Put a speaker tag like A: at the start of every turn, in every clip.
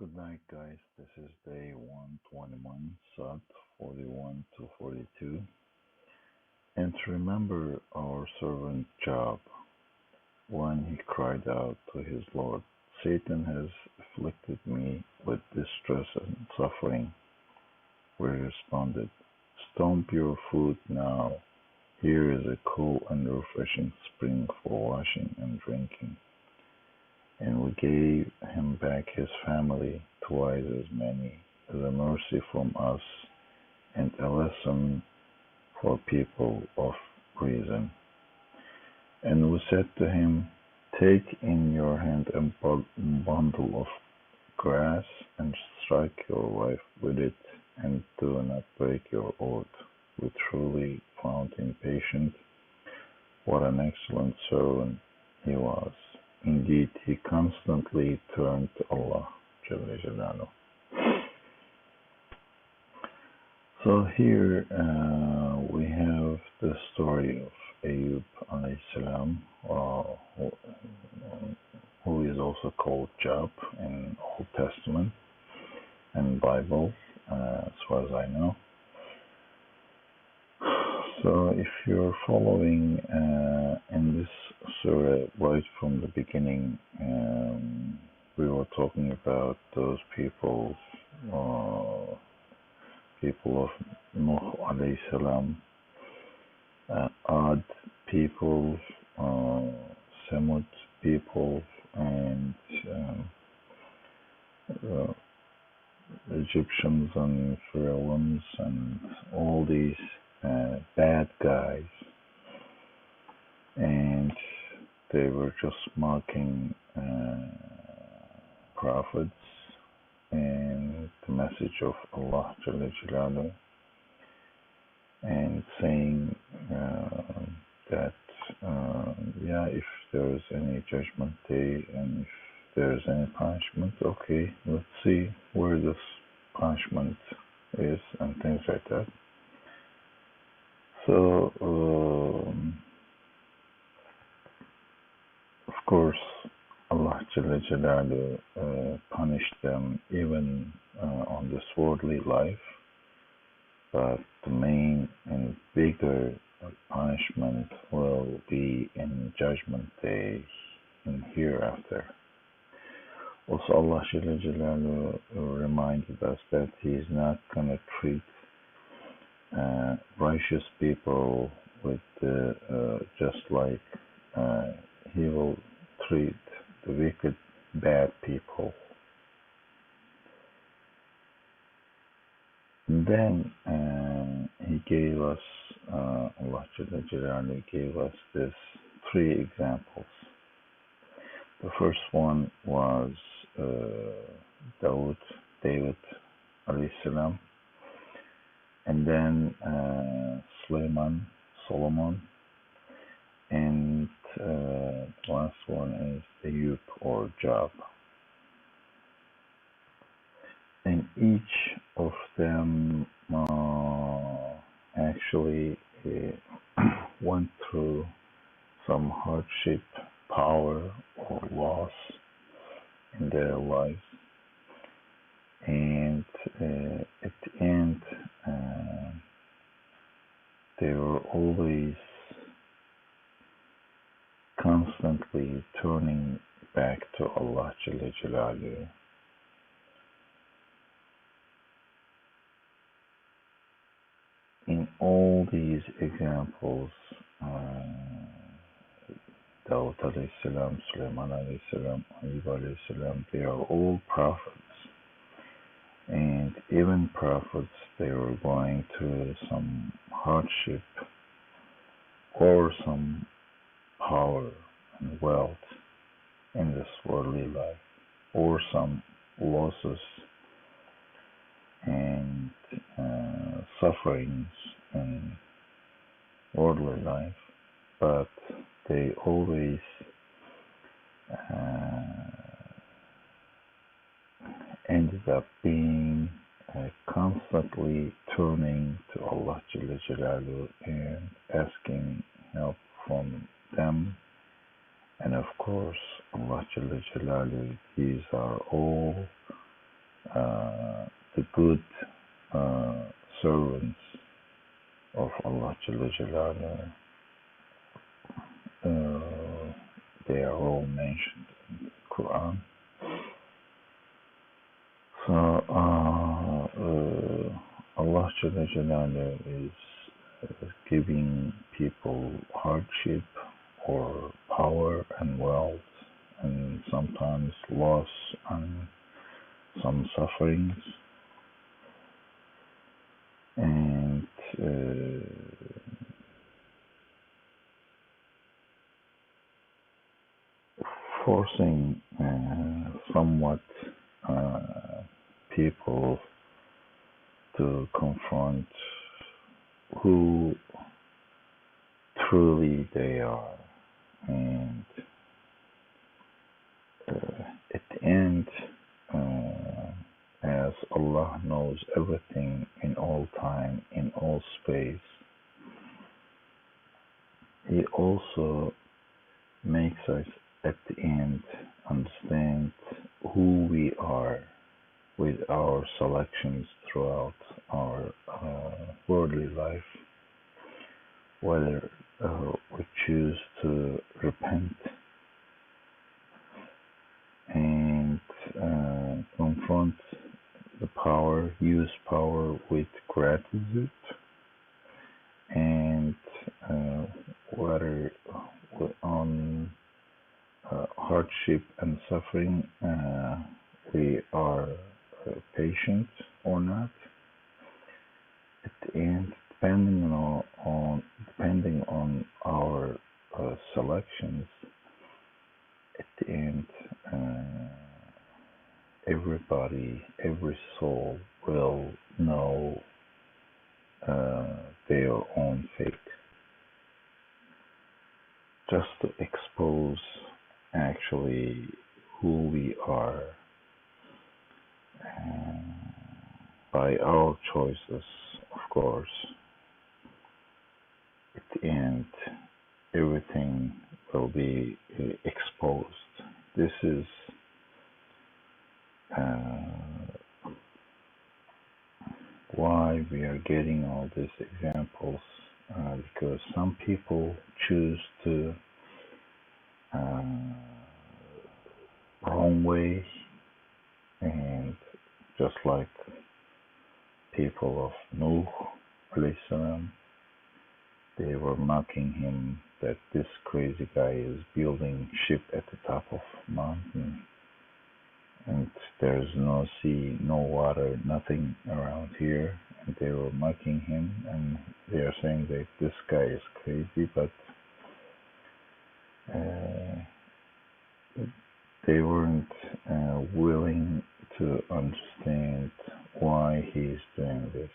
A: Good night, guys. This is day 121, Sat 41 to 42. And to remember our servant Job, when he cried out to his Lord, Satan has afflicted me with distress and suffering. We responded, Stomp your foot now. Here is a cool and refreshing spring for washing and drinking. And we gave him back his family, twice as many, as a mercy from us, and a lesson for people of reason. And we said to him, Take in your hand a bundle of grass, and strike your wife with it, and do not break your oath. We truly found him patient. What an excellent servant he was. Indeed, he constantly turned to Allah Jalla Jalaluhu. So here we have the story of Ayyub alayhi salam, who is also called Job in Old Testament and Bible, as far as I know. So if you're following in this surah right from the beginning, we were talking about those people of Nuh alayhi salam, Ad people, Semud people, and uh, Egyptians and Pharaohs and all these bad guys, and they were just mocking prophets and the message of Allah Jalla Jalaluhu, and saying that if there's any judgment day and if there's any punishment, okay, let's see where this punishment is and things like that. So, of course, Allah Jalla Jalaluhu punished them even on this worldly life, but the main and bigger punishment will be in Judgment Day and hereafter. Also, Allah Jalla Jalaluhu reminded us that He is not going to treat righteous people with just like He will treat the wicked, bad people. And then He gave us, Allah Jalla Jalaluhu gave us this three examples. The first one was David alayhi salam, and then Solomon, and the last one is Ayyub or Job. And each of them actually went through some hardship, power, or loss in their lives. And at the end, they were always constantly turning back to Allah Jalla Jalaluhu. In all these examples, Dawud alayhi salam, Sulaiman alayhi salam, Ayyub alayhi salam, they are all prophets. And even prophets, they were going through some hardship or some power and wealth in this worldly life, or some losses and sufferings in worldly life, but they always ended up being constantly turning to Allah Jalla Jalaluhu and asking help from them. And of course, Allah Jalla Jalaluhu, these are all the good servants of Allah Jalla Jalaluhu, they are all mentioned in the Quran. So Allah Jalla Jalaluhu is giving people hardship or power and wealth and sometimes loss and some sufferings, and forcing somewhat people to confront who truly they are. And at the end, as Allah knows everything in all time, in all space, He also makes us at the end understand who we are with our selections throughout our worldly life, whether we choose to repent and confront the power, use power with gratitude, and whether on hardship and suffering we are patient or not. At the end, depending on our selections, at the end, everybody, every soul will know their own fate. Just to expose actually who we are by our choices, of course. At the end, everything will be exposed. This is why we are getting all these examples, because some people choose to wrong way, and just like people of Nuh alayhi salam, they were mocking him that this crazy guy is building ship at the top of mountain, and there's no sea, no water, nothing around here, and they were mocking him, and they are saying that this guy is crazy, but they weren't willing to understand why he's doing this.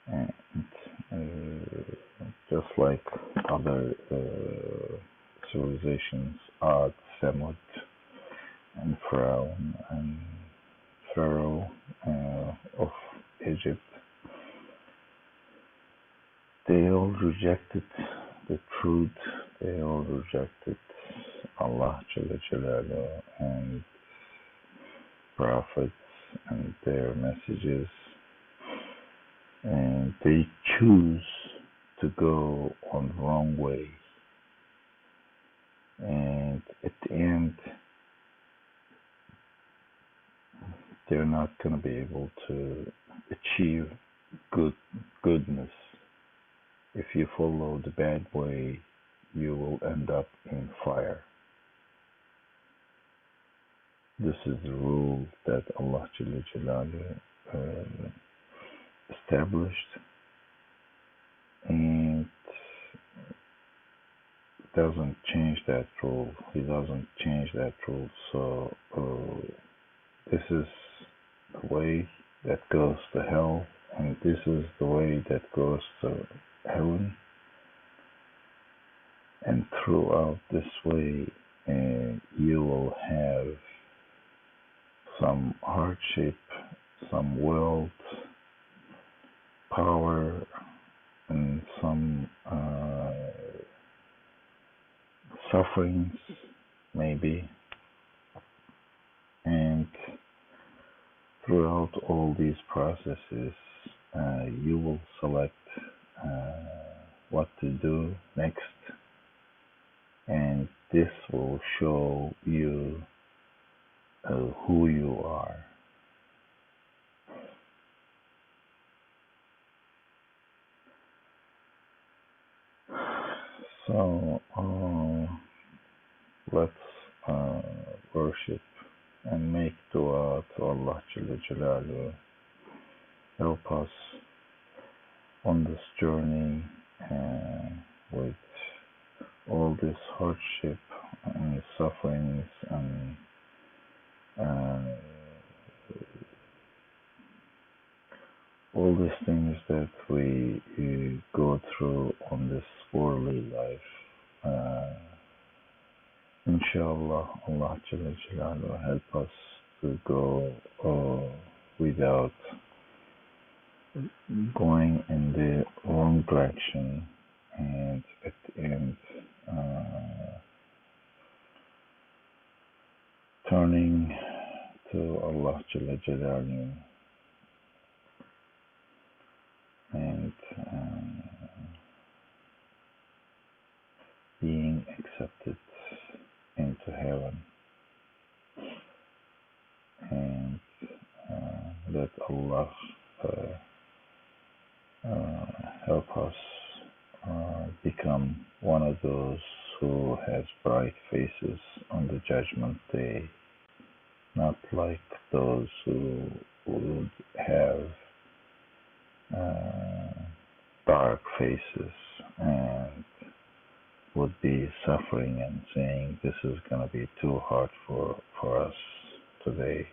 A: And just like other civilizations, Ad, Semud, and Pharaoh of Egypt, they all rejected the truth. They all rejected Allah Jalla Jalaluhu and prophets and their messages, and they choose to go on the wrong way. And at the end, they're not going to be able to achieve goodness. If you follow the bad way, you will end up in fire. This is the rule that Allah Jalla Jalaluhu established, and doesn't change that rule. He doesn't change that rule. So this is the way that goes to hell, and this is the way that goes to heaven. And throughout this way, you will have some hardship, some wealth, power, and some sufferings, maybe. And throughout all these processes, you will select what to do next, and this will show you who you are. So let's worship and make dua to Allah Jalla Jalaluhu. Help us on this journey with all this hardship and sufferings and uh, all these things that we go through on this worldly life. Inshallah, Allah Jalla Jalaluhu help us to go without going in the wrong direction, and at the end turning to Allah Jalla Jalaluhu and being accepted into heaven, and let Allah help us become one of those who has bright faces on the judgment day, not like those who would have dark faces and would be suffering and saying this is going to be too hard for us today.